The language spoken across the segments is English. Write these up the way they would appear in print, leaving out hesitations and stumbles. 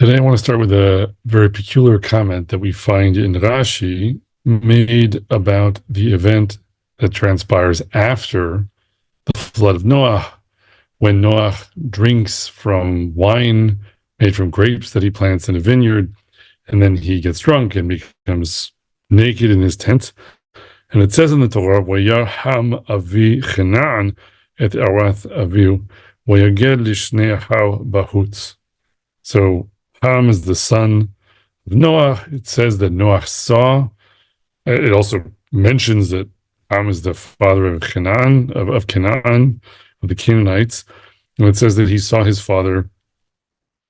Today I want to start with a very peculiar comment that we find in Rashi made about the event that transpires after the flood of Noah, when Noah drinks from wine made from grapes that he plants in a vineyard, and then he gets drunk and becomes naked in his tent. And it says in the Torah, "Vayarham avi Chenan et arath aviu, vayaged lishnei achav bahutz." So Ham is the son of Noah. It says that Noah saw. It also mentions that Ham is the father of Canaan, of Canaan, of the Canaanites. And it says that he saw his father,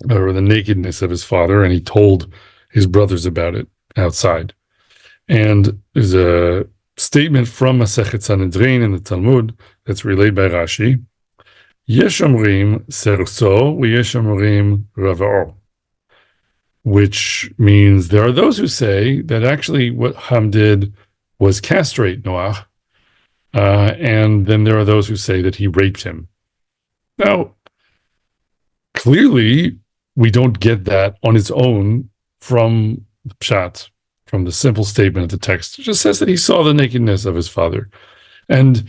or the nakedness of his father, and he told his brothers about it outside. And there's a statement from Masechet Sanhedrin in the Talmud that's relayed by Rashi. Yesh omrim serso, v'yesh omrim rava'o. Which means there are those who say that actually what Ham did was castrate Noah, and then there are those who say that he raped him. Now, clearly, we don't get that on its own from the pshat, from the simple statement of the text. It just says that he saw the nakedness of his father. And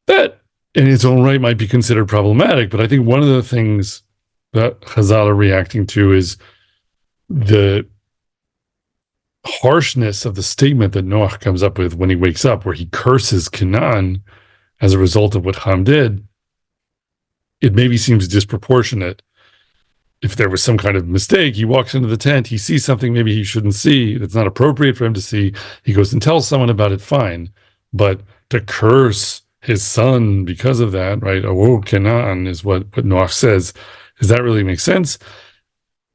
that, in its own right, might be considered problematic, but I think one of the things that Chazal are reacting to is the harshness of the statement that Noah comes up with when he wakes up, where he curses Canaan as a result of what Ham did. It maybe seems disproportionate. If there was some kind of mistake, he walks into the tent, he sees something maybe he shouldn't see, that's not appropriate for him to see, he goes and tells someone about it, fine. But to curse his son because of that, right? Oh, Canaan is what Noah says. Does that really make sense?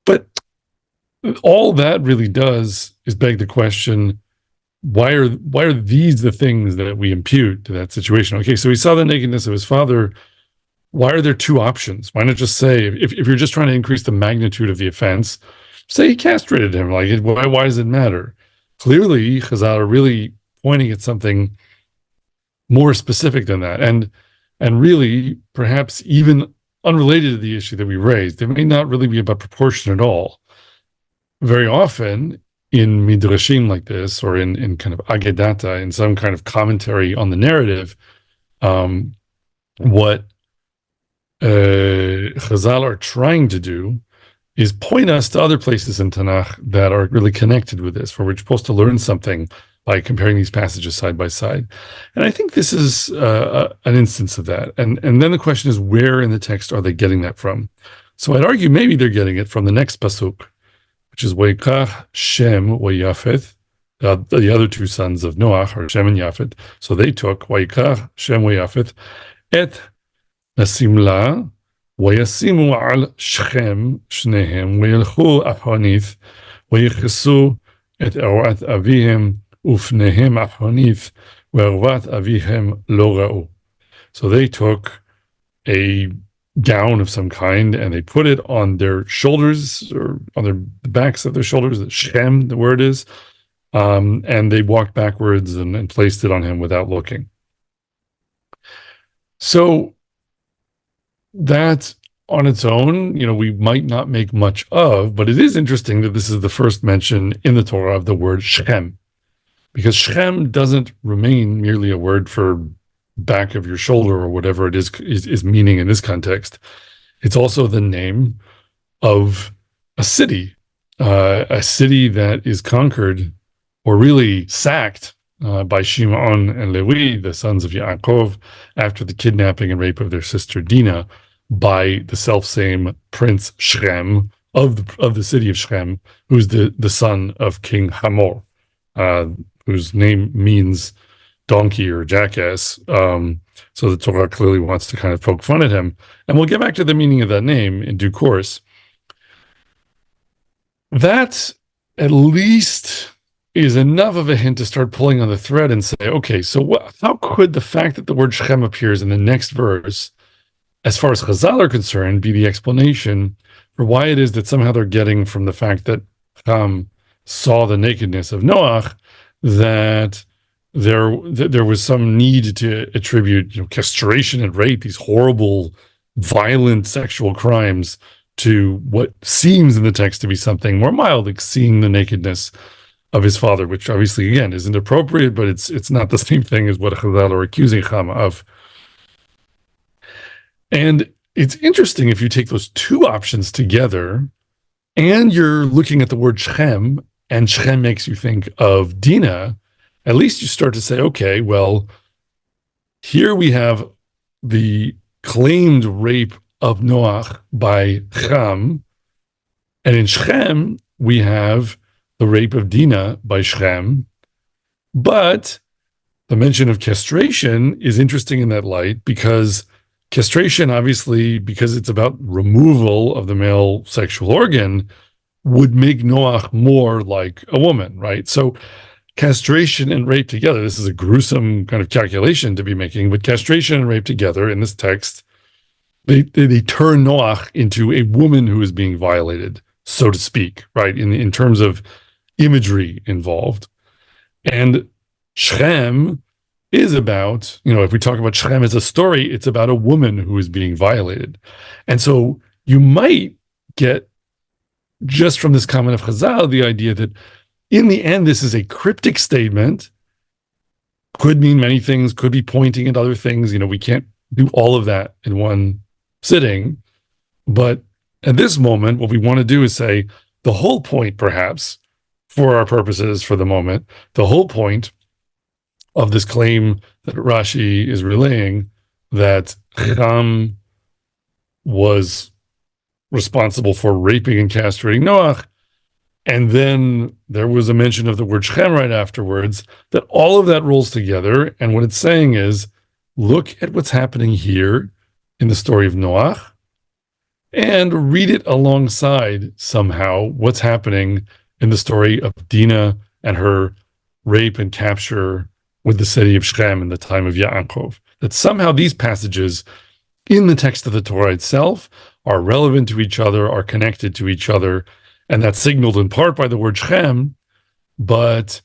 But all that really does is beg the question, why are these the things that we impute to that situation? Okay, so he saw the nakedness of his father. Why are there two options? Why not just say, if you're just trying to increase the magnitude of the offense, say he castrated him. Like, why does it matter? Clearly, Chazal are really pointing at something more specific than that. And really, perhaps even unrelated to the issue that we raised, it may not really be about proportion at all. Very often in midrashim like this, or in kind of agedata, in some kind of commentary on the narrative, what Chazal are trying to do is point us to other places in Tanakh that are really connected with this, where we're supposed to learn something by comparing these passages side by side. And I think this is an instance of that. And then the question is, where in the text are they getting that from? So I'd argue maybe they're getting it from the next pasuk, which is Waykach Shem wa Yafet. The other two sons of Noah are Shem and Yafet. So they took Waykach Shem wa Yafet et Nasimla Wayasimu al Shem Shnehem Wayelchu Ahonith Wayechesu et Arvat Avihem Ufnehem Ahonith Warvat Avihem Lo Ra'u. So they took a gown of some kind and they put it on their shoulders, or on the backs of their shoulders, the Shem, the word is, and they walked backwards and placed it on him without looking. So that on its own, we might not make much of, but it is interesting that this is the first mention in the Torah of the word Shem, because Shem doesn't remain merely a word for back of your shoulder or whatever it is meaning in this context. It's also the name of a city that is conquered, or really sacked, by Shimon and Levi, the sons of Yaakov, after the kidnapping and rape of their sister Dena by the selfsame prince Shem of the city of Shem, who's the son of King Hamor, whose name means donkey or jackass. So the Torah clearly wants to kind of poke fun at him. And we'll get back to the meaning of that name in due course. That at least is enough of a hint to start pulling on the thread and say, okay, so how could the fact that the word Shem appears in the next verse, as far as Chazal are concerned, be the explanation for why it is that somehow they're getting from the fact that Ham saw the nakedness of Noah, that there was some need to attribute castration and rape, these horrible, violent sexual crimes, to what seems in the text to be something more mild, like seeing the nakedness of his father, which obviously, again, isn't appropriate, but it's not the same thing as what Chazal are accusing Chama of. And it's interesting if you take those two options together and you're looking at the word Shem, and Shem makes you think of Dena, at least you start to say, okay, well, here we have the claimed rape of Noach by Ham, and in Shem, we have the rape of Dena by Shem. But the mention of castration is interesting in that light because castration, obviously, because it's about removal of the male sexual organ, would make Noach more like a woman, right? So castration and rape together, this is a gruesome kind of calculation to be making, but castration and rape together in this text, they turn Noach into a woman who is being violated, so to speak, right? In terms of imagery involved. And Shem is about, if we talk about Shem as a story, it's about a woman who is being violated. And so you might get, just from this comment of Chazal, the idea that in the end, this is a cryptic statement, could mean many things, could be pointing at other things. We can't do all of that in one sitting. But at this moment, what we want to do is say the whole point, perhaps, for our purposes for the moment, the whole point of this claim that Rashi is relaying, that Ham was responsible for raping and castrating Noach, and then there was a mention of the word Shem right afterwards, that all of that rolls together. And what it's saying is, look at what's happening here in the story of Noach and read it alongside somehow what's happening in the story of Dena and her rape and capture with the city of Shem in the time of Yaakov. That somehow these passages in the text of the Torah itself are relevant to each other, are connected to each other, and that's signaled in part by the word Shem, but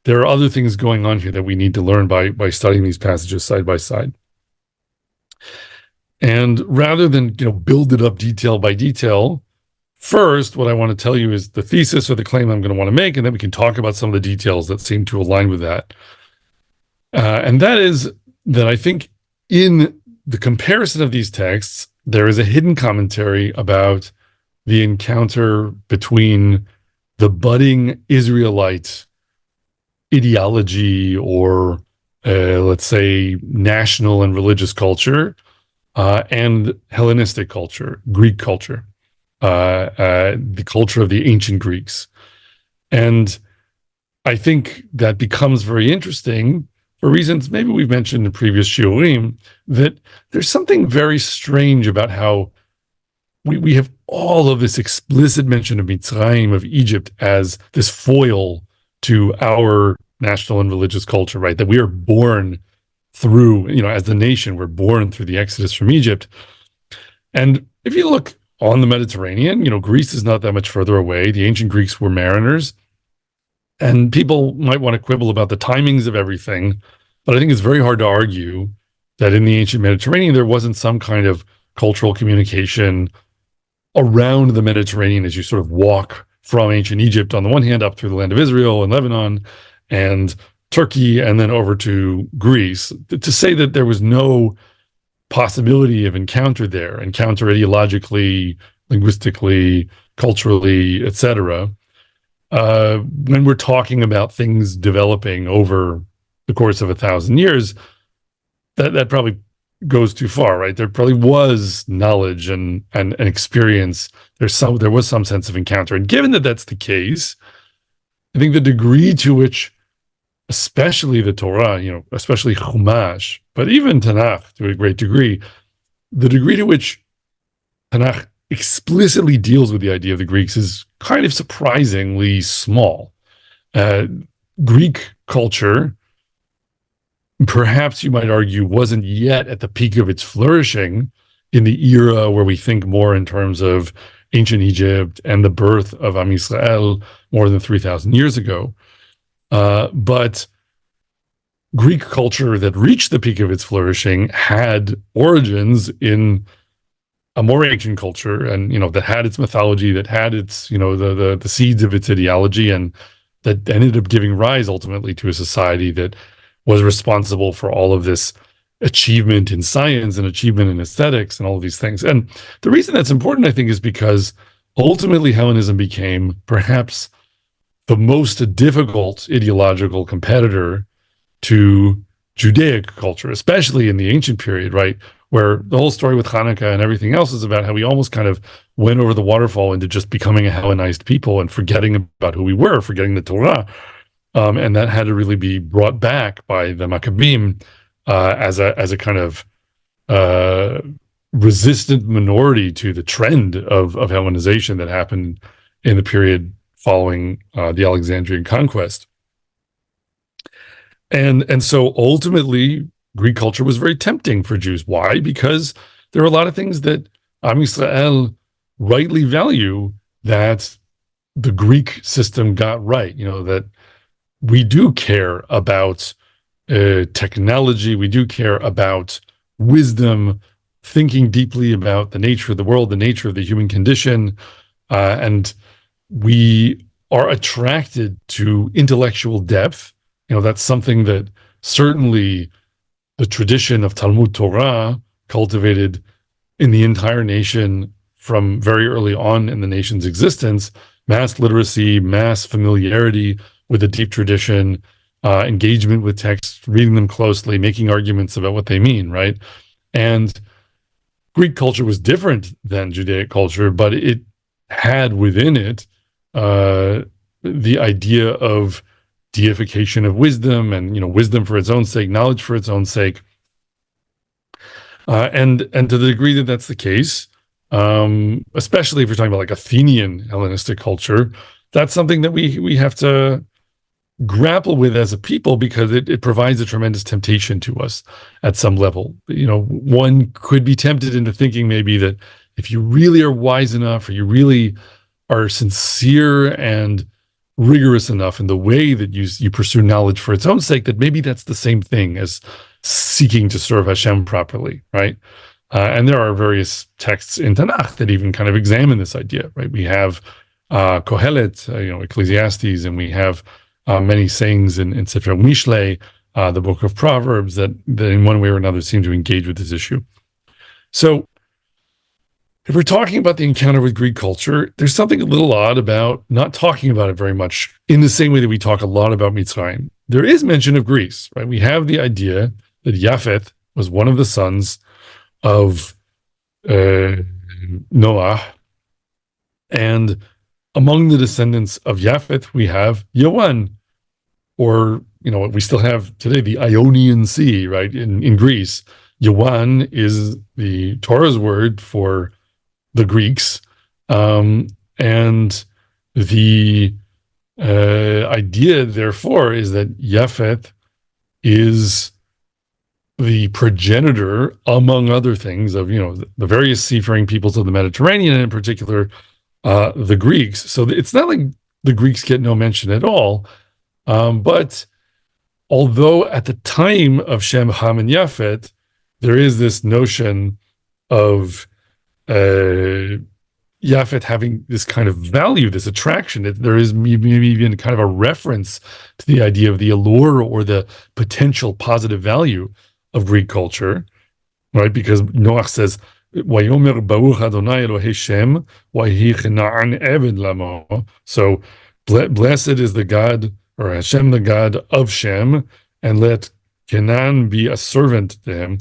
there are other things going on here that we need to learn by studying these passages side by side. And rather than build it up detail by detail, first, what I want to tell you is the thesis or the claim I'm going to want to make, and then we can talk about some of the details that seem to align with that. And that is that I think in the comparison of these texts, there is a hidden commentary about the encounter between the budding Israelite ideology or, let's say, national and religious culture and Hellenistic culture, Greek culture, the culture of the ancient Greeks. And I think that becomes very interesting for reasons maybe we've mentioned in previous shiurim, that there's something very strange about how we have all of this explicit mention of Mitzrayim, of Egypt, as this foil to our national and religious culture, right? That we are born through, as the nation, we're born through the exodus from Egypt. And if you look on the Mediterranean, Greece is not that much further away. The ancient Greeks were mariners. And people might want to quibble about the timings of everything, but I think it's very hard to argue that in the ancient Mediterranean, there wasn't some kind of cultural communication around the Mediterranean as you sort of walk from ancient Egypt on the one hand up through the land of Israel and Lebanon and Turkey and then over to Greece. To say that there was no possibility of encounter there, encounter ideologically, linguistically, culturally, etc., when we're talking about things developing over the course of 1,000 years, that probably goes too far, right? There probably was knowledge and experience. There was some sense of encounter. And given that that's the case, I think the degree to which, especially the Torah, especially Chumash, but even Tanakh to a great degree, the degree to which Tanakh explicitly deals with the idea of the Greeks is kind of surprisingly small. Greek culture, perhaps you might argue, wasn't yet at the peak of its flourishing in the era where we think more in terms of ancient Egypt and the birth of Am Yisrael more than 3,000 years ago. But Greek culture that reached the peak of its flourishing had origins in a more ancient culture, and that had its mythology, that had its the seeds of its ideology, and that ended up giving rise ultimately to a society that was responsible for all of this achievement in science and achievement in aesthetics and all of these things. And the reason that's important, I think, is because ultimately Hellenism became perhaps the most difficult ideological competitor to Judaic culture, especially in the ancient period, right? Where the whole story with Hanukkah and everything else is about how we almost kind of went over the waterfall into just becoming a Hellenized people and forgetting about who we were, forgetting the Torah. And that had to really be brought back by the Maccabees as a kind of resistant minority to the trend of Hellenization that happened in the period following the Alexandrian conquest. And so ultimately, Greek culture was very tempting for Jews. Why? Because there are a lot of things that Am Yisrael rightly value that the Greek system got right. That we do care about technology, we do care about wisdom, thinking deeply about the nature of the world, the nature of the human condition, and we are attracted to intellectual depth. That's something that certainly the tradition of Talmud Torah cultivated in the entire nation from very early on in the nation's existence. Mass literacy, mass familiarity with a deep tradition, engagement with texts, reading them closely, making arguments about what they mean, right? And Greek culture was different than Judaic culture, but it had within it the idea of deification of wisdom, and wisdom for its own sake, knowledge for its own sake, and to the degree that that's the case, especially if you're talking about like Athenian Hellenistic culture, that's something that we have to grapple with as a people, because it provides a tremendous temptation to us at some level. One could be tempted into thinking maybe that if you really are wise enough, or you really are sincere and rigorous enough in the way that you pursue knowledge for its own sake, that maybe that's the same thing as seeking to serve Hashem properly, right? And there are various texts in Tanakh that even kind of examine this idea, right? We have Kohelet, Ecclesiastes, and we have many sayings in Sefer Mishlei, the book of Proverbs, that in one way or another seem to engage with this issue. So if we're talking about the encounter with Greek culture, there's something a little odd about not talking about it very much in the same way that we talk a lot about Mitzrayim. There is mention of Greece, right? We have the idea that Yafet was one of the sons of Noah, and among the descendants of Yafet, we have Yawan, or what we still have today, the Ionian Sea, right? In Greece, Yawan is the Torah's word for the Greeks, and the idea, therefore, is that Yafet is the progenitor, among other things, of the various seafaring peoples of the Mediterranean, and in particular the Greeks. So it's not like the Greeks get no mention at all, but although at the time of Shem, Ham, and Yafet, there is this notion of Yafet having this kind of value, this attraction. There is maybe even kind of a reference to the idea of the allure or the potential positive value of Greek culture, right? Because Noach says, "Vayomer Baruch Adonai Elohei Shem, vayehi Chanaan Eved lamo." So blessed is the God, or Hashem, the God of Shem, and let Canaan be a servant to him.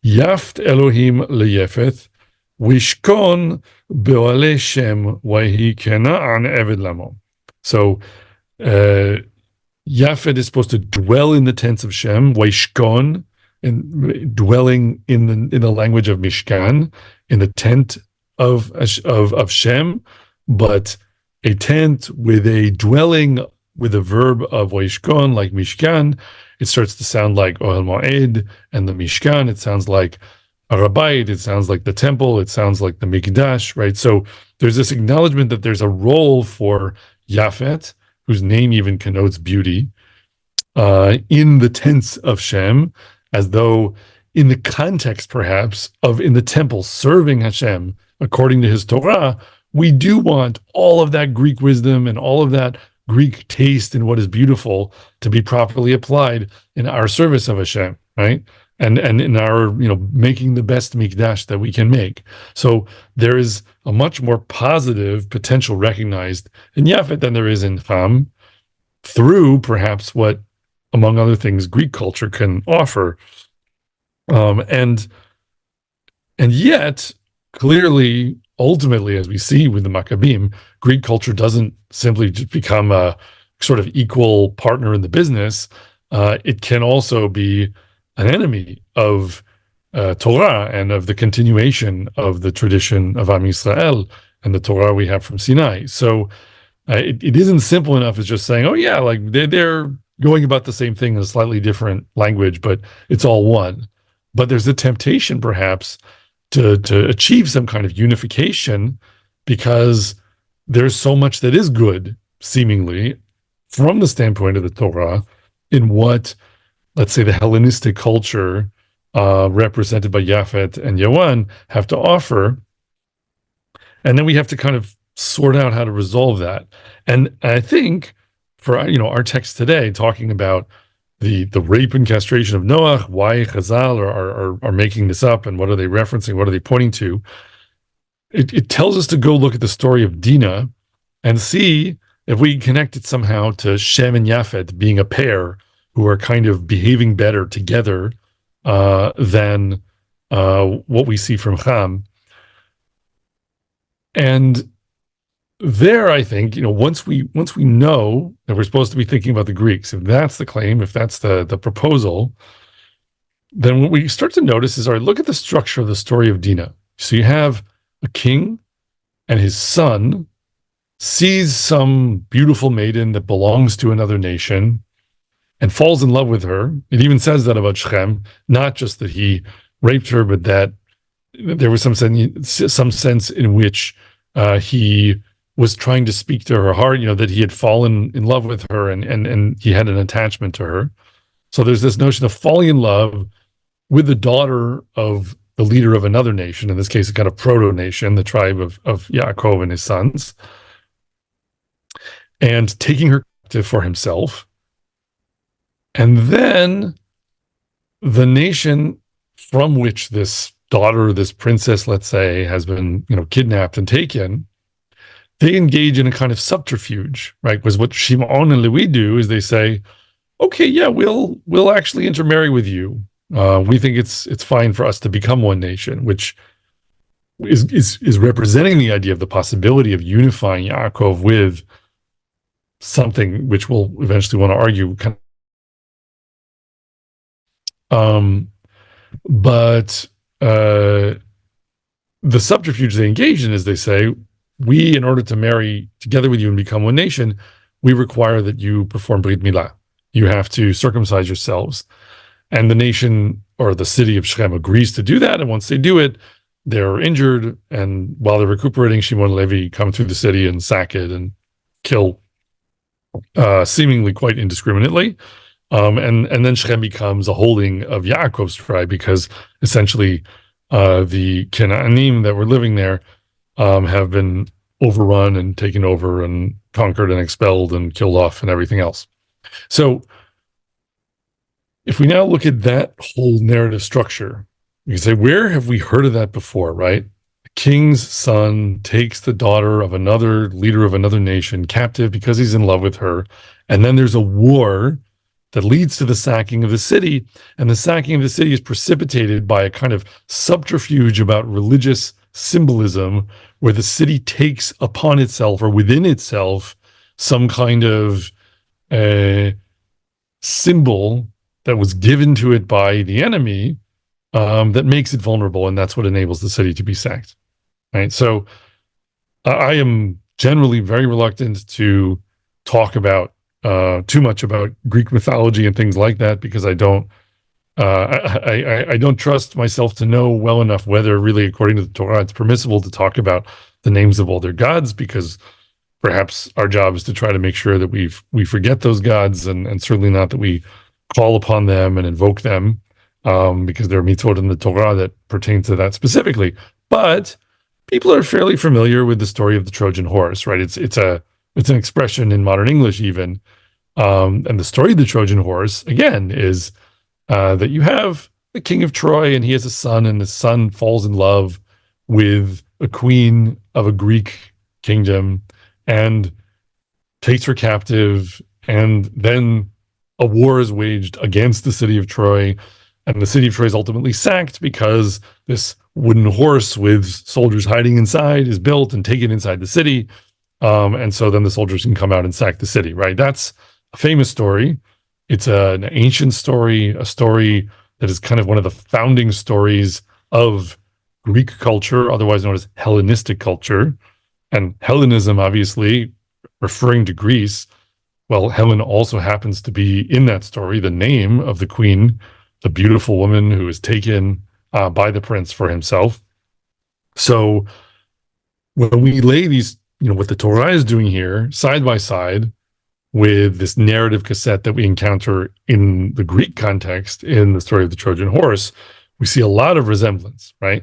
Yaft Elohim leyefeth, Wishkon be'ole Shem, vayehi Canaan Eved lamo. So Yafet is supposed to dwell in the tents of Shem, Wishkon, and dwelling in the language of Mishkan, in the tent of Shem, but a tent with a dwelling with a verb of Vaishkon, like Mishkan. It starts to sound like Ohel Moed, and the Mishkan, it sounds like Arabayit, it sounds like the temple, it sounds like the Mikdash, right? So there's this acknowledgement that there's a role for Yafet, whose name even connotes beauty, in the tents of Shem, as though in the context, perhaps, of in the temple serving Hashem according to his Torah, we do want all of that Greek wisdom and all of that Greek taste in what is beautiful to be properly applied in our service of Hashem, right? And in our, making the best mikdash that we can make. So there is a much more positive potential recognized in Yafet than there is in Ham, through perhaps what, among other things, Greek culture can offer. And yet, clearly, ultimately, as we see with the Maccabim, Greek culture doesn't simply just become a sort of equal partner in the business. It can also be an enemy of Torah and of the continuation of the tradition of Am Yisrael and the Torah we have from Sinai. So it isn't simple enough as just saying, oh yeah, like they're going about the same thing in a slightly different language, but it's all one. But there's a temptation, perhaps, to achieve some kind of unification, because there's so much that is good, seemingly, from the standpoint of the Torah, in what, let's say, the Hellenistic culture represented by Yafet and Yawan have to offer. And then we have to kind of sort out how to resolve that. And I think for our text today, talking about the rape and castration of Noach, why Chazal are making this up, and what are they referencing, what are they pointing to? It tells us to go look at the story of Dena and see if we can connect it somehow to Shem and Yafet being a pair who are kind of behaving better together than what we see from Ham. And there, I think, once we know that we're supposed to be thinking about the Greeks, if that's the claim, if that's the proposal, then what we start to notice is, all right, look at the structure of the story of Dena. So you have a king and his son sees some beautiful maiden that belongs to another nation and falls in love with her. It even says that about Shem, not just that he raped her, but that there was some sense in which he was trying to speak to her heart, that he had fallen in love with her and he had an attachment to her. So there's this notion of falling in love with the daughter of the leader of another nation, in this case, a kind of proto-nation, the tribe of Yaakov and his sons, and taking her captive for himself. And then the nation from which this daughter, this princess, let's say, has been, kidnapped and taken, they engage in a kind of subterfuge, right? Because what Shimon and Levi do is they say, okay, yeah, we'll actually intermarry with you. We think it's fine for us to become one nation, which is representing the idea of the possibility of unifying Yaakov with something which we'll eventually want to argue. But the subterfuge they engage in is, they say, we, in order to marry together with you and become one nation, we require that you perform Brit Milah. You have to circumcise yourselves. And the nation, or the city of Shem, agrees to do that. And once they do it, they're injured. And while they're recuperating, Shimon and Levi come through the city and sack it and kill seemingly quite indiscriminately. And then Shem becomes a holding of Yaakov's tribe, because essentially the Canaanim that were living there have been overrun and taken over and conquered and expelled and killed off and everything else. So if we now look at that whole narrative structure, we can say, where have we heard of that before, right? The king's son takes the daughter of another leader of another nation captive because he's in love with her. And then there's a war that leads to the sacking of the city. And the sacking of the city is precipitated by a kind of subterfuge about religious symbolism, where the city takes upon itself, or within itself, some kind of symbol that was given to it by the enemy, that makes it vulnerable, and that's what enables the city to be sacked. Right. So I am generally very reluctant to talk about too much about Greek mythology and things like that, because I don't trust myself to know well enough whether really, according to the Torah, it's permissible to talk about the names of all their gods, because perhaps our job is to try to make sure that we forget those gods, and certainly not that we call upon them and invoke them because there are mitzvot in the Torah that pertain to that specifically. But people are fairly familiar with the story of the Trojan horse, right? It's an expression in modern English even. And the story of the Trojan horse, again, is that you have the king of Troy, and he has a son, and the son falls in love with a queen of a Greek kingdom and takes her captive, and then a war is waged against the city of Troy, and the city of Troy is ultimately sacked because this wooden horse with soldiers hiding inside is built and taken inside the city. And so then the soldiers can come out and sack the city, right? That's a famous story. It's an ancient story, a story that is kind of one of the founding stories of Greek culture, otherwise known as Hellenistic culture. And Hellenism, obviously, referring to Greece. Well, Helen also happens to be in that story, the name of the queen, the beautiful woman who is taken by the prince for himself. So when we lay these, what the Torah is doing here, side by side with this narrative cassette that we encounter in the Greek context in the story of the Trojan horse, we see a lot of resemblance, right?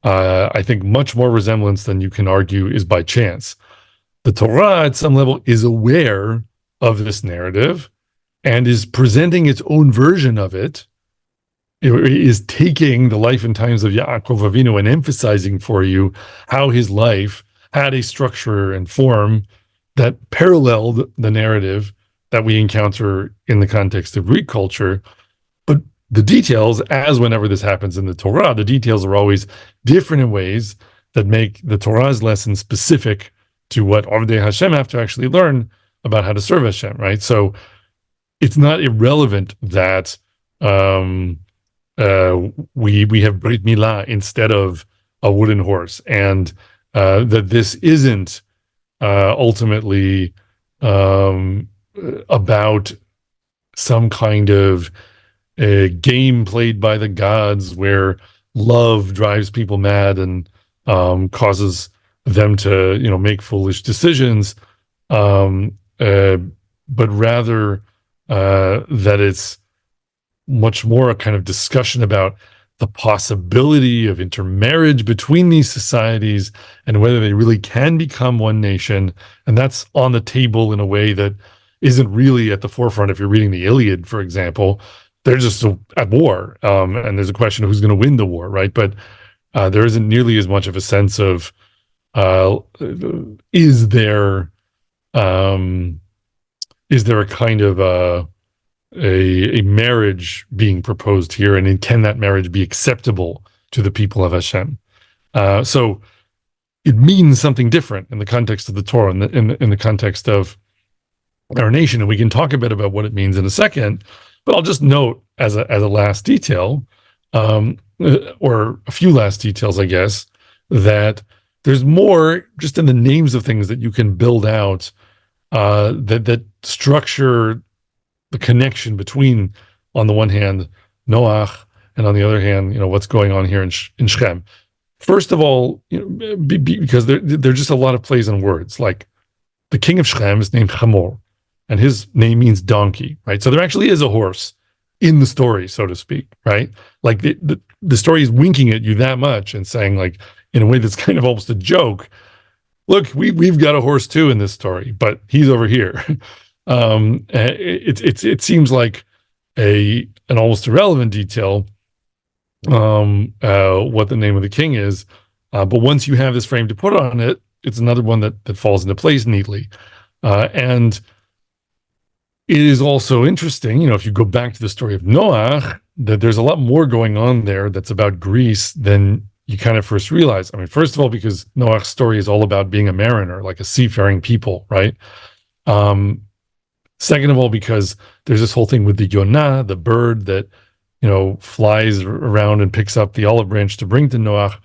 I think much more resemblance than you can argue is by chance. The Torah, at some level, is aware of this narrative and is presenting its own version of it. It is taking the life and times of Yaakov Avinu and emphasizing for you how his life had a structure and form that paralleled the narrative that we encounter in the context of Greek culture. But the details, as whenever this happens in the Torah, the details are always different in ways that make the Torah's lesson specific to what Avdei Hashem have to actually learn about how to serve Hashem, right? So it's not irrelevant that we have Brit Milah instead of a wooden horse, and that this isn't ultimately about some kind of a game played by the gods where love drives people mad and causes them to, make foolish decisions, but rather that it's much more a kind of discussion about the possibility of intermarriage between these societies and whether they really can become one nation. And that's on the table in a way that isn't really at the forefront. If you're reading the Iliad, for example, they're just at war. And there's a question of who's going to win the war, right? But there isn't nearly as much of a sense of, is there a kind of a marriage being proposed here, and can that marriage be acceptable to the people of Hashem? So it means something different in the context of the Torah, in the context of our nation, and we can talk a bit about what it means in a second. But I'll just note as a last detail, or a few last details, I guess, that there's more just in the names of things that you can build out that structure the connection between, on the one hand, Noach, and on the other hand, what's going on here in Shem. First of all, because there are just a lot of plays on words. Like the king of Shem is named Hamor, and his name means donkey, right? So there actually is a horse in the story, so to speak, right? Like the story is winking at you that much and saying, like, in a way that's kind of almost a joke, look, we've got a horse too in this story, but he's over here. It seems like an almost irrelevant detail, what the name of the king is, but once you have this frame to put on it, it's another one that falls into place neatly. And it is also interesting, if you go back to the story of Noach, that there's a lot more going on there that's about Greece than you kind of first realize. I mean, first of all, because Noach's story is all about being a mariner, like a seafaring people, right? Second of all, because there's this whole thing with the Yonah, the bird that, flies around and picks up the olive branch to bring to Noach.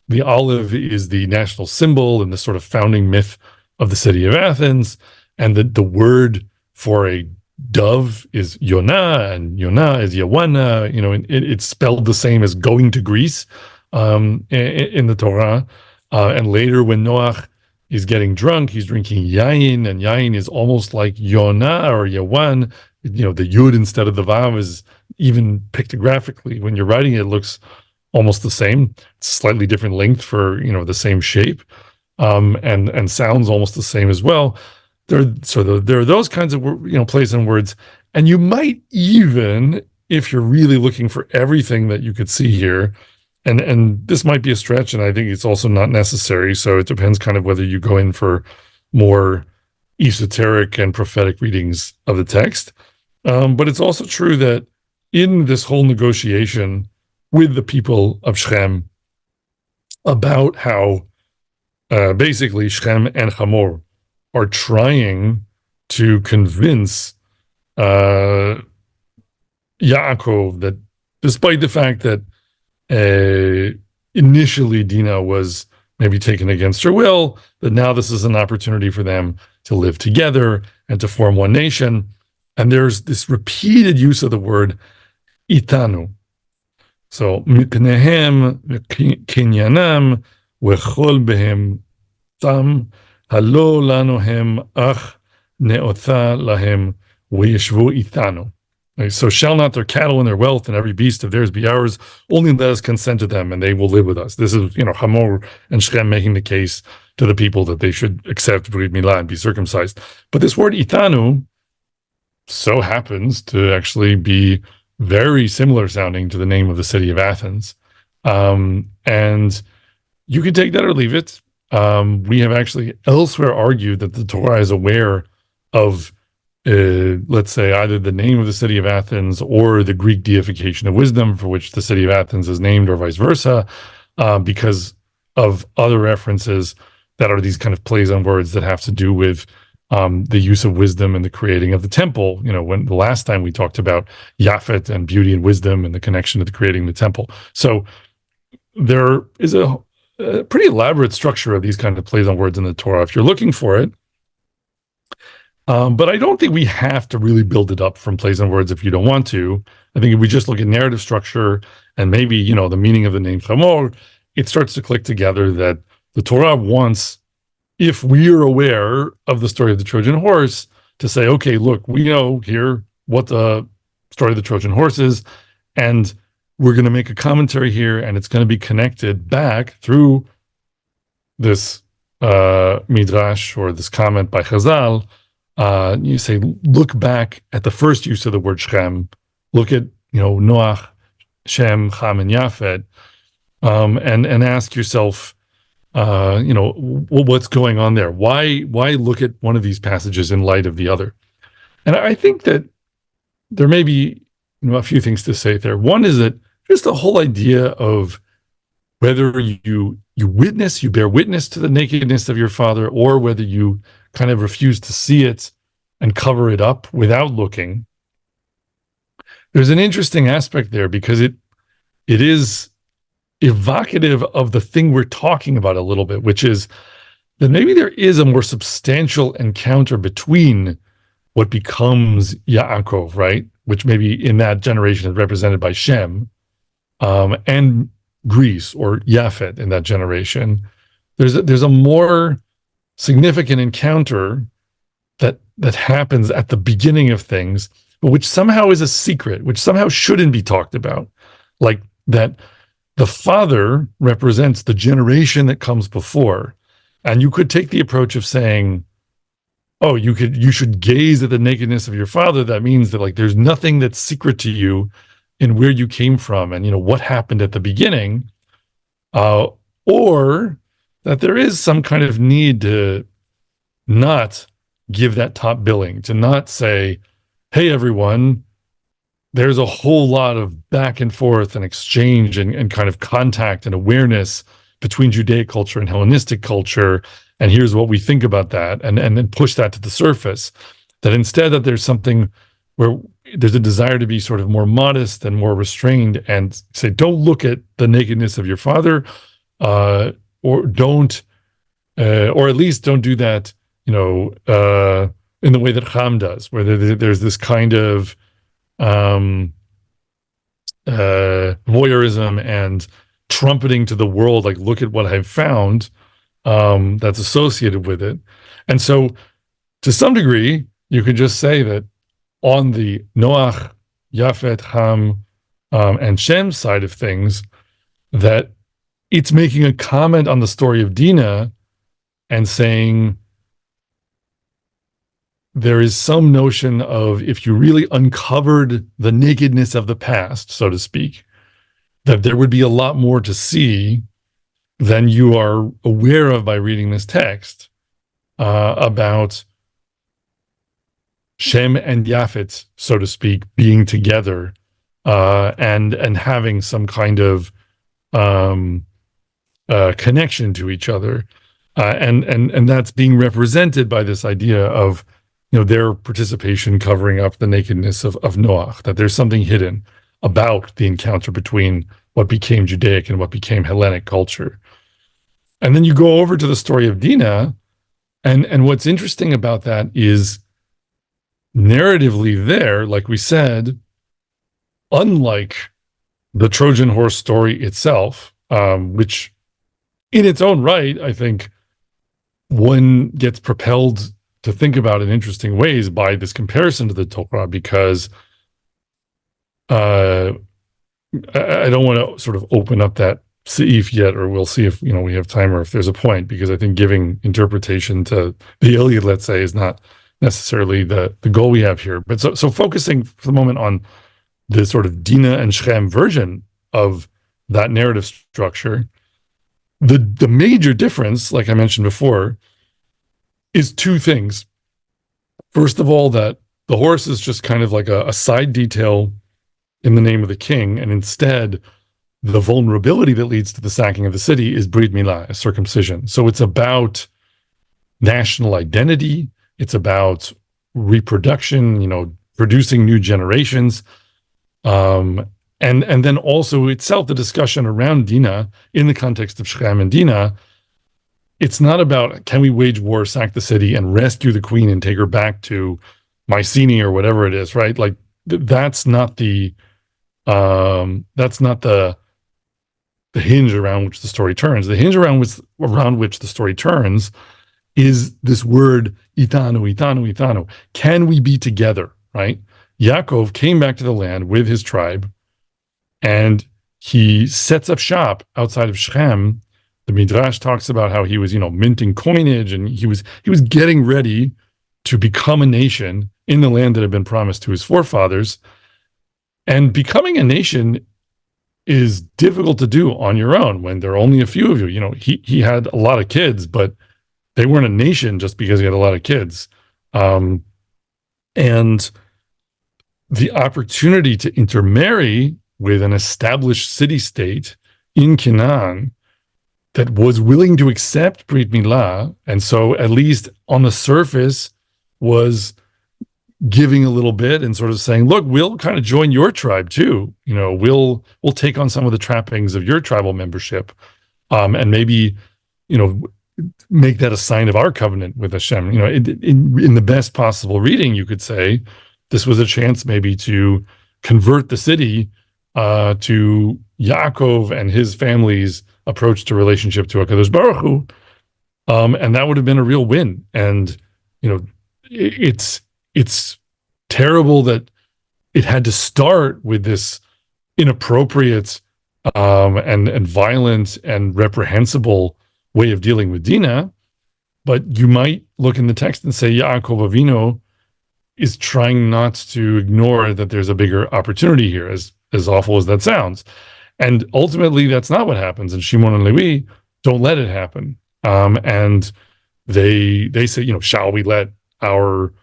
The olive is the national symbol and the sort of founding myth of the city of Athens. And the word for a dove is Yonah, and Yonah is Yawana. It's spelled the same as going to Greece in the Torah. And later when Noach is getting drunk, he's drinking yain, and yain is almost like Yonah or Yawan. The yud instead of the vav is even pictographically, when you're writing it, it looks almost the same. It's slightly different length for, the same shape, and sounds almost the same as well. There are those kinds of, plays on words, and you might even, if you're really looking for everything that you could see here, and this might be a stretch, and I think it's also not necessary. So it depends kind of whether you go in for more esoteric and prophetic readings of the text. But it's also true that in this whole negotiation with the people of Shem about how basically Shem and Hamor are trying to convince Yaakov that, despite the fact that initially Dena was maybe taken against her will, that now this is an opportunity for them to live together and to form one nation. And there's this repeated use of the word itanu. So, mipnehem kinyanam v'chol behem tam halo lanu hem ach neotha lahem v'yeshvu itanu. So shall not their cattle and their wealth and every beast of theirs be ours? Only let us consent to them, and they will live with us. This is, Hamor and Shem making the case to the people that they should accept Brit Milah and be circumcised. But this word itanu so happens to actually be very similar sounding to the name of the city of Athens. And you can take that or leave it. We have actually elsewhere argued that the Torah is aware of let's say either the name of the city of Athens or the Greek deification of wisdom for which the city of Athens is named, or vice versa, because of other references that are these kind of plays on words that have to do with the use of wisdom and the creating of the temple. When the last time we talked about Yafet and beauty and wisdom and the connection to the creating the temple. So there is a pretty elaborate structure of these kind of plays on words in the Torah if you're looking for it. But I don't think we have to really build it up from plays on words if you don't want to. I think if we just look at narrative structure and maybe, the meaning of the name Hamor, it starts to click together that the Torah wants, if we are aware of the story of the Trojan horse, to say, okay, look, we know here what the story of the Trojan horse is, and we're going to make a commentary here, and it's going to be connected back through this midrash or this comment by Chazal. You say, look back at the first use of the word Shem, look at, Noach, Shem, Ham, and Yafet, and ask yourself, what's going on there? Why look at one of these passages in light of the other? And I think that there may be, a few things to say there. One is that just the whole idea of whether you bear witness to the nakedness of your father, or whether you kind of refuse to see it and cover it up without looking. There's an interesting aspect there because it is evocative of the thing we're talking about a little bit, which is that maybe there is a more substantial encounter between what becomes Yaakov, right? Which maybe in that generation is represented by Shem, and Greece or Yafet in that generation. There's a more significant encounter that happens at the beginning of things, but which somehow is a secret, which somehow shouldn't be talked about. Like that the father represents the generation that comes before. And you could take the approach of saying, oh, you should gaze at the nakedness of your father. That means that there's nothing that's secret to you in where you came from and what happened at the beginning. Or that there is some kind of need to not give that top billing, to not say, hey, everyone, there's a whole lot of back and forth and exchange and kind of contact and awareness between Judaic culture and Hellenistic culture, and here's what we think about that, and then push that to the surface. That instead that there's something where there's a desire to be sort of more modest and more restrained and say, don't look at the nakedness of your father, or don't, or at least don't do that, in the way that Ham does, where there's this kind of voyeurism and trumpeting to the world, like, look at what I've found, that's associated with it. And so to some degree, you could just say that on the Noach, Yafet, Ham, and Shem's side of things, that it's making a comment on the story of Dena and saying there is some notion of, if you really uncovered the nakedness of the past, so to speak, that there would be a lot more to see than you are aware of by reading this text, about Shem and Yafet, so to speak, being together, and having some kind of connection to each other, and that's being represented by this idea of, their participation covering up the nakedness of Noach, that there's something hidden about the encounter between what became Judaic and what became Hellenic culture. And then you go over to the story of Dena, and what's interesting about that is, narratively there, like we said, unlike the Trojan horse story itself, which in its own right, I think one gets propelled to think about in interesting ways by this comparison to the Torah, because I don't want to sort of open up that seif yet, or we'll see if we have time or if there's a point, because I think giving interpretation to the Iliad, let's say, is not necessarily the goal we have here. But so focusing for the moment on the sort of Dena and Shem version of that narrative structure, the major difference, like I mentioned before, is two things. First of all, that the horse is just kind of like a side detail in the name of the king, and instead the vulnerability that leads to the sacking of the city is Brit Milah, circumcision. So it's about national identity, it's about reproduction, producing new generations, and then also itself, the discussion around Dena in the context of Shem and Dena. It's not about, can we wage war, sack the city, and rescue the queen and take her back to Mycenae or whatever it is, right? Like that's not the hinge around which the story turns. The hinge around which the story turns is this word itanu, itanu, itanu. Can we be together, right? Yaakov came back to the land with his tribe, and he sets up shop outside of Shem. The Midrash talks about how he was, minting coinage, and he was getting ready to become a nation in the land that had been promised to his forefathers. And becoming a nation is difficult to do on your own when there are only a few of you. He had a lot of kids, but they weren't a nation just because he had a lot of kids. And the opportunity to intermarry with an established city-state in Canaan that was willing to accept Brit Milah, and so at least on the surface was giving a little bit and sort of saying, look, we'll kind of join your tribe too. We'll take on some of the trappings of your tribal membership, and maybe, make that a sign of our covenant with Hashem. In the best possible reading, you could say this was a chance maybe to convert the city to Yaakov and his family's approach to relationship to HaKadosh Baruch Hu, and that would have been a real win. And it's terrible that it had to start with this inappropriate and violent and reprehensible way of dealing with Dena. But you might look in the text and say Yaakov Avinu is trying not to ignore that there's a bigger opportunity here, as awful as that sounds. And ultimately, that's not what happens. And Shimon and Levi don't let it happen. And they say, shall we let our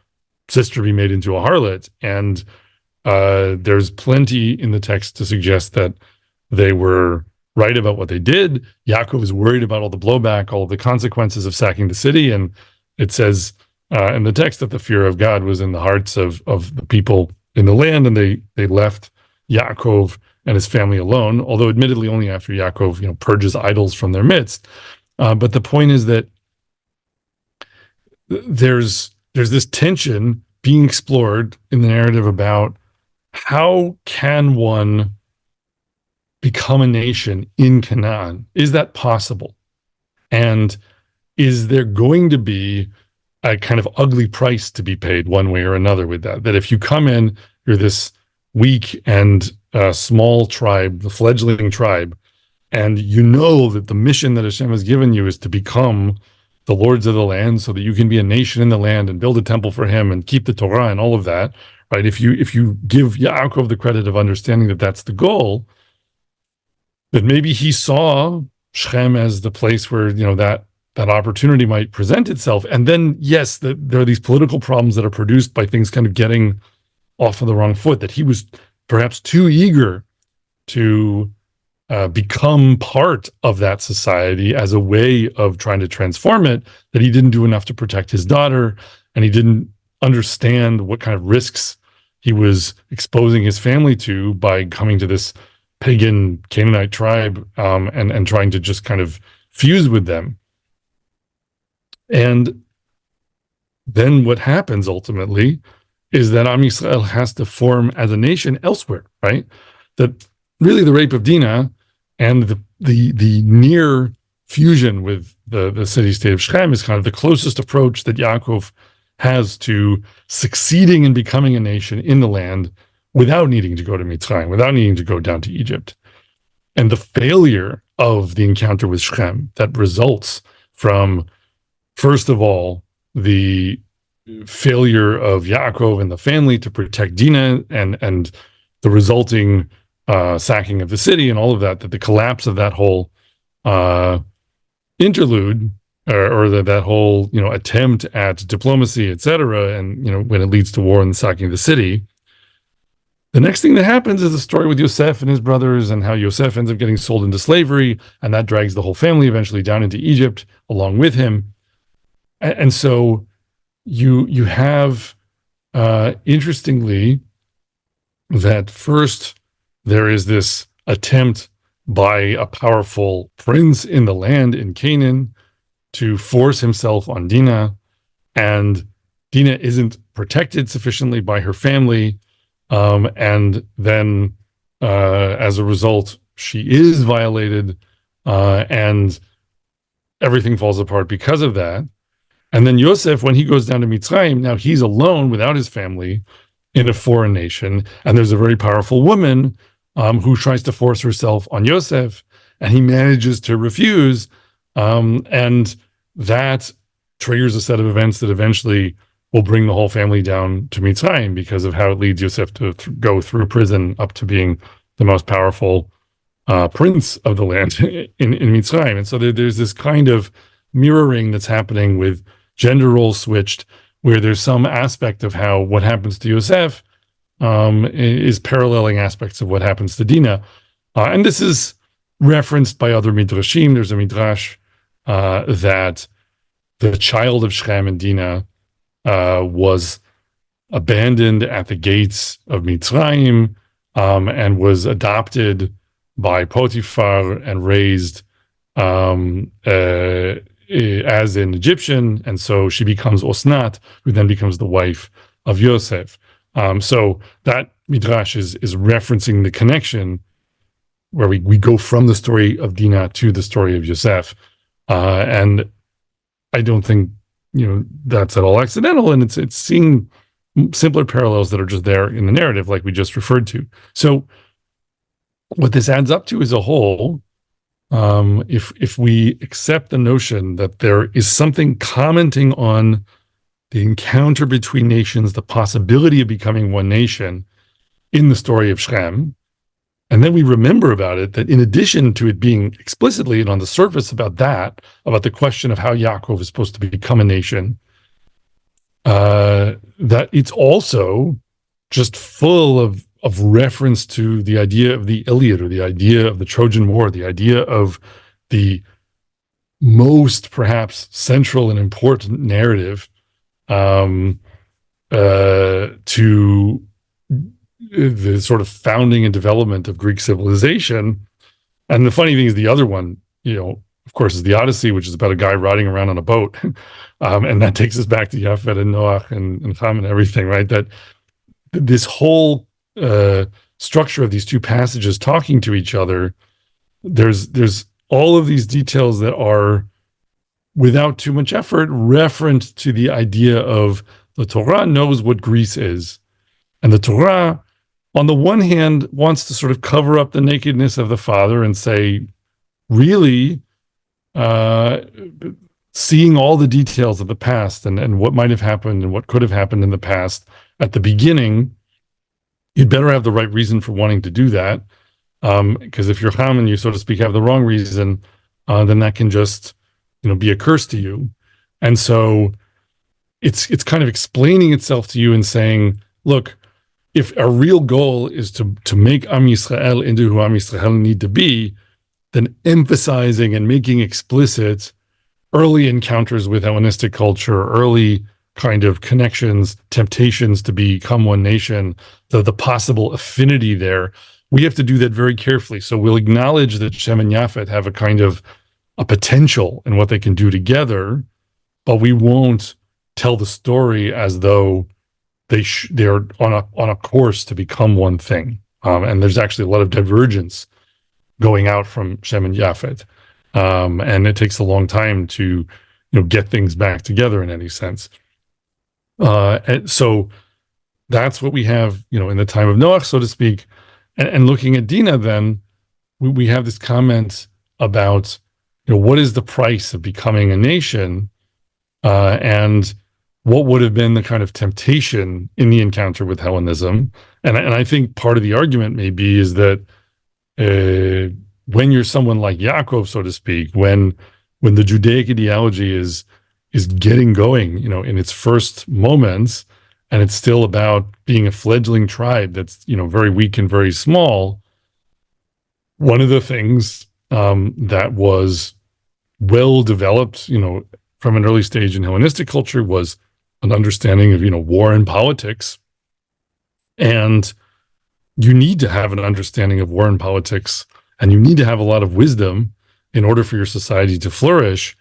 sister be made into a harlot? And there's plenty in the text to suggest that they were right about what they did. Yaakov is worried about all the blowback, all the consequences of sacking the city. And it says in the text that the fear of God was in the hearts of the people in the land, and they left Yaakov and his family alone, although admittedly only after Yaakov purges idols from their midst. But the point is that there's this tension being explored in the narrative about how can one become a nation in Canaan? Is that possible? And is there going to be a kind of ugly price to be paid one way or another with that? That if you come in, you're this weak and small tribe, the fledgling tribe, and you know that the mission that Hashem has given you is to become the lords of the land so that you can be a nation in the land and build a temple for him and keep the Torah and all of that, right? If you give Yaakov the credit of understanding that that's the goal, then maybe he saw Shem as the place where, that opportunity might present itself. And then, yes, there are these political problems that are produced by things kind of getting off of the wrong foot, that he was perhaps too eager to become part of that society as a way of trying to transform it, that he didn't do enough to protect his daughter, and he didn't understand what kind of risks he was exposing his family to by coming to this pagan Canaanite tribe and trying to just kind of fuse with them. And then what happens ultimately is that Am Yisrael has to form as a nation elsewhere, right? That really the rape of Dena and the near fusion with the city-state of Shem is kind of the closest approach that Yaakov has to succeeding in becoming a nation in the land without needing to go to Mitzrayim, without needing to go down to Egypt. And the failure of the encounter with Shem that results from, first of all, the failure of Yaakov and the family to protect Dena and the resulting sacking of the city and all of that the collapse of that whole interlude or that whole attempt at diplomacy, etc., and when it leads to war and the sacking of the city. The next thing that happens is the story with Yosef and his brothers and how Yosef ends up getting sold into slavery, and that drags the whole family eventually down into Egypt along with him. And so you have, interestingly, that first there is this attempt by a powerful prince in the land in Canaan to force himself on Dena, and Dena isn't protected sufficiently by her family, and then as a result, she is violated, and everything falls apart because of that. And then Yosef, when he goes down to Mitzrayim, now he's alone without his family in a foreign nation, and there's a very powerful woman who tries to force herself on Yosef, and he manages to refuse, and that triggers a set of events that eventually will bring the whole family down to Mitzrayim because of how it leads Yosef to go through prison up to being the most powerful prince of the land in Mitzrayim. And so there's this kind of mirroring that's happening with gender roles switched, where there's some aspect of how what happens to Yosef is paralleling aspects of what happens to Dena. And this is referenced by other midrashim. There's a midrash that the child of Shem and Dena was abandoned at the gates of Mitzrayim and was adopted by Potiphar and raised as an Egyptian, and so she becomes Osnat, who then becomes the wife of Yosef. So that midrash is referencing the connection where we go from the story of Dena to the story of Yosef, and I don't think that's at all accidental, and it's seeing simpler parallels that are just there in the narrative, like we just referred to. So what this adds up to as a whole, if we accept the notion that there is something commenting on the encounter between nations, the possibility of becoming one nation in the story of Shem, and then we remember about it, that in addition to it being explicitly and on the surface about the question of how Yaakov is supposed to become a nation, that it's also just full of reference to the idea of the Iliad, or the idea of the Trojan War, the idea of the most perhaps central and important narrative to the sort of founding and development of Greek civilization. And the funny thing is, the other one, of course, is the Odyssey, which is about a guy riding around on a boat. And that takes us back to Yafet and Noach and Shem and everything, right? That this whole structure of these two passages talking to each other, there's all of these details that are, without too much effort, referent to the idea of the Torah knows what Greece is. And the Torah on the one hand, wants to sort of cover up the nakedness of the father and say, really, uh, seeing all the details of the past and what might have happened and what could have happened in the past at the beginning, you'd better have the right reason for wanting to do that. Because if you're Ham and you, so to speak, have the wrong reason, then that can just, be a curse to you. And so it's kind of explaining itself to you and saying, look, if our real goal is to make Am Yisrael into who Am Yisrael need to be, then emphasizing and making explicit early encounters with Hellenistic culture, early kind of connections, temptations to become one nation, the possible affinity there, we have to do that very carefully. So we'll acknowledge that Shem and Yafet have a kind of a potential in what they can do together, but we won't tell the story as though they're on a course to become one thing. And there's actually a lot of divergence going out from Shem and Yafet. And it takes a long time to, get things back together in any sense. And so that's what we have, in the time of Noach, so to speak. And looking at Dena, then we have this comment about, what is the price of becoming a nation, and what would have been the kind of temptation in the encounter with Hellenism. And I think part of the argument maybe is that when you're someone like Yaakov, so to speak, when the Judaic ideology is getting going, in its first moments, and it's still about being a fledgling tribe that's, very weak and very small, one of the things that was well developed, from an early stage in Hellenistic culture was an understanding of, war and politics. And you need to have an understanding of war and politics, and you need to have a lot of wisdom in order for your society to flourish.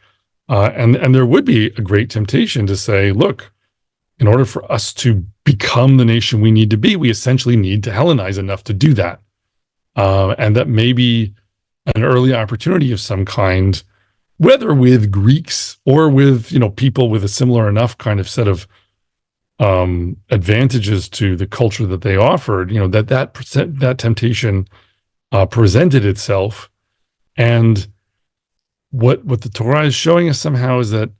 And there would be a great temptation to say, look, in order for us to become the nation we need to be, we essentially need to Hellenize enough to do that. And that maybe an early opportunity of some kind, whether with Greeks or with, people with a similar enough kind of set of advantages to the culture that they offered, that temptation presented itself. And what the Torah is showing us somehow is that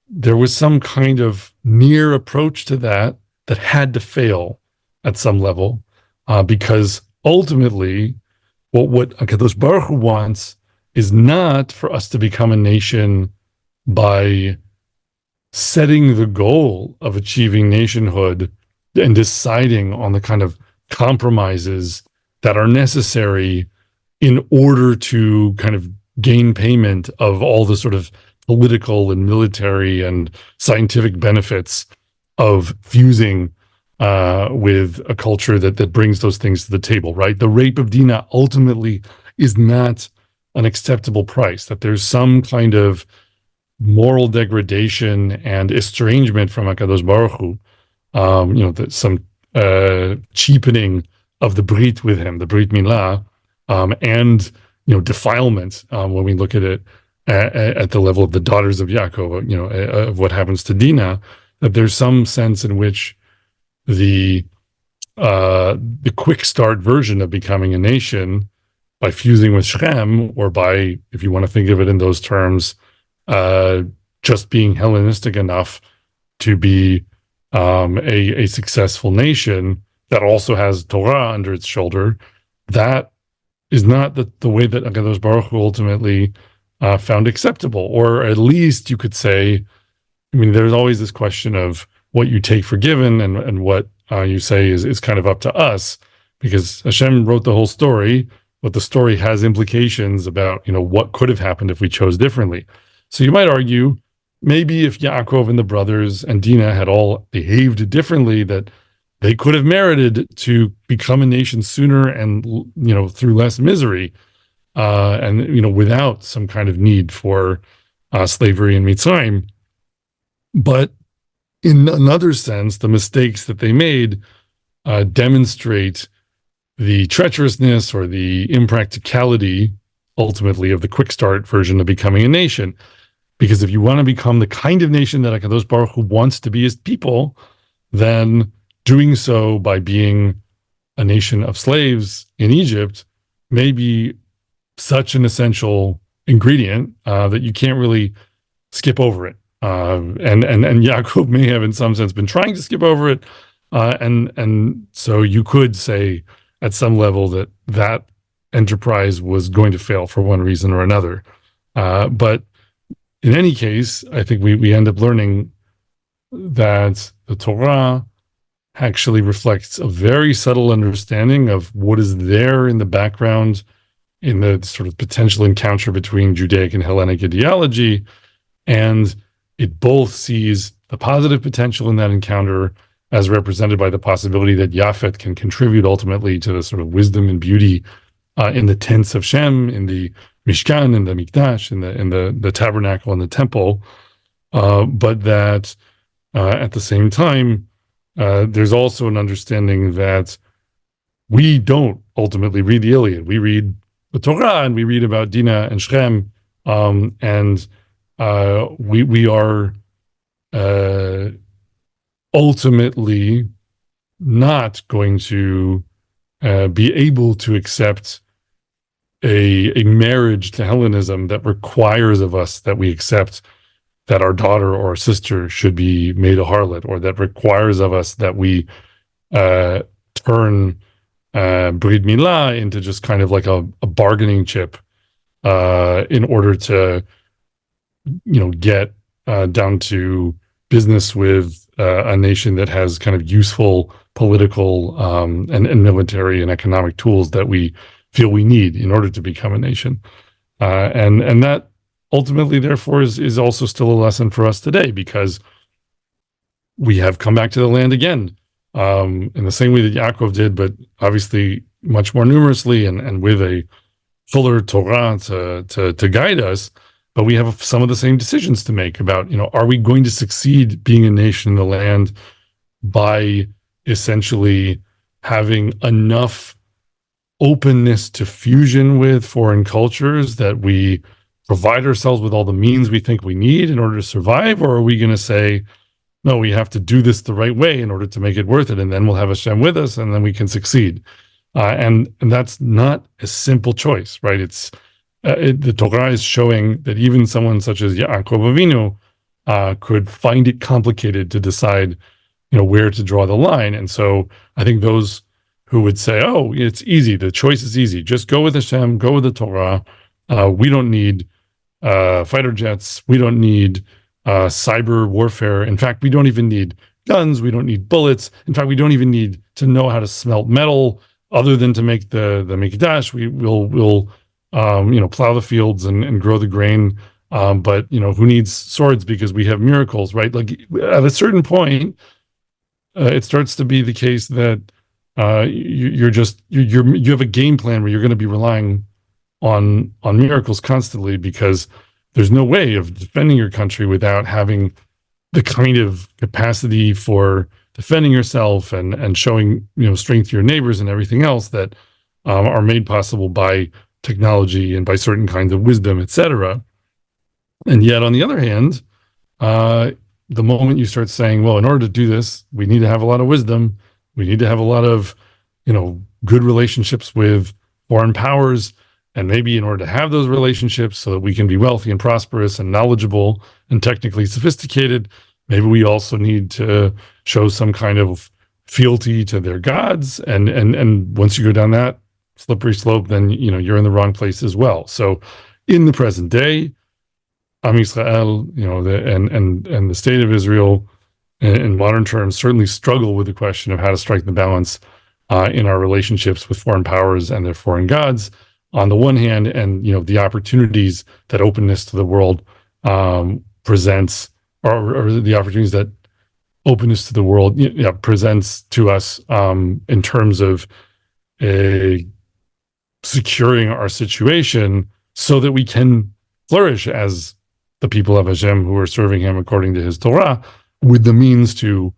there was some kind of near approach to that had to fail at some level, because ultimately what HaKadosh Baruch Hu wants is not for us to become a nation by setting the goal of achieving nationhood and deciding on the kind of compromises that are necessary in order to kind of gain payment of all the sort of political and military and scientific benefits of fusing with a culture that brings those things to the table, right? The rape of Dena ultimately is not an acceptable price, that there's some kind of moral degradation and estrangement from HaKadosh Baruch Hu, some cheapening of the Brit with him, the Brit Milah, and, defilement when we look at it at the level of the daughters of Yaakov, of what happens to Dena, that there's some sense in which the quick start version of becoming a nation by fusing with Shem, or by, if you want to think of it in those terms, just being Hellenistic enough to be a successful nation that also has Torah under its shoulder, that is not the way that HaKadosh Baruch Hu ultimately found acceptable. Or at least you could say, there's always this question of what you take for given and what you say is kind of up to us, because Hashem wrote the whole story, but the story has implications about, what could have happened if we chose differently. So you might argue, maybe if Yaakov and the brothers and Dena had all behaved differently, that they could have merited to become a nation sooner and, through less misery, and, without some kind of need for slavery in Mitzrayim. But in another sense, the mistakes that they made demonstrate the treacherousness or the impracticality, ultimately, of the quick start version of becoming a nation. Because if you want to become the kind of nation that HaKadosh Baruch Hu wants to be his people, then doing so by being a nation of slaves in Egypt may be such an essential ingredient that you can't really skip over it. And Yaakov may have, in some sense, been trying to skip over it, and so you could say, at some level, that enterprise was going to fail for one reason or another. But in any case, I think we end up learning that the Torah actually reflects a very subtle understanding of what is there in the background in the sort of potential encounter between Judaic and Hellenic ideology. And it both sees the positive potential in that encounter as represented by the possibility that Yafet can contribute ultimately to the sort of wisdom and beauty in the tents of Shem, in the Mishkan, in the Mikdash, in the tabernacle and the temple, but that at the same time, there's also an understanding that we don't ultimately read the Iliad. We read the Torah and we read about Dena and Shem, and we are ultimately not going to be able to accept a marriage to Hellenism that requires of us that we accept that our daughter or our sister should be made a harlot, or that requires of us that we turn Brit Milah into just kind of like a bargaining chip in order to, get down to business with a nation that has kind of useful political and military and economic tools that we feel we need in order to become a nation. And that ultimately, therefore, is also still a lesson for us today, because we have come back to the land again in the same way that Yaakov did, but obviously much more numerously and with a fuller Torah to guide us. But we have some of the same decisions to make about, are we going to succeed being a nation in the land by essentially having enough openness to fusion with foreign cultures that we provide ourselves with all the means we think we need in order to survive? Or are we going to say, no, we have to do this the right way in order to make it worth it, and then we'll have Hashem with us, and then we can succeed? And that's not a simple choice, right? The Torah is showing that even someone such as Yaakov Avinu could find it complicated to decide, where to draw the line. And so I think those who would say, oh, it's easy, the choice is easy, just go with Hashem, go with the Torah. We don't need fighter jets. We don't need cyber warfare. In fact, we don't even need guns. We don't need bullets. In fact, we don't even need to know how to smelt metal other than to make the Mikdash. We'll plow the fields and grow the grain. But who needs swords, because we have miracles, right? Like at a certain point, it starts to be the case that you have a game plan where you're going to be relying on miracles constantly, because there's no way of defending your country without having the kind of capacity for defending yourself and showing strength to your neighbors and everything else that are made possible by technology and by certain kinds of wisdom, etc. And yet, on the other hand, the moment you start saying, well, in order to do this, we need to have a lot of wisdom, we need to have a lot of good relationships with foreign powers. And maybe in order to have those relationships so that we can be wealthy and prosperous and knowledgeable and technically sophisticated, maybe we also need to show some kind of fealty to their gods. And once you go down that slippery slope, then you're in the wrong place as well. So in the present day, Am Yisrael, and the state of Israel, in modern terms, certainly struggle with the question of how to strike the balance in our relationships with foreign powers and their foreign gods, on the one hand, and the opportunities that openness to the world presents, or the opportunities that openness to the world presents to us in terms of securing our situation so that we can flourish as the people of Hashem who are serving Him according to His Torah, with the means to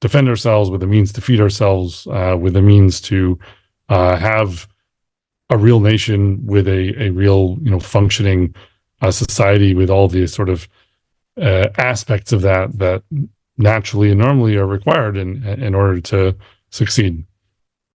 defend ourselves, with the means to feed ourselves, with the means to have a real nation with a real, functioning society with all the sort of aspects of that naturally and normally are required in order to succeed.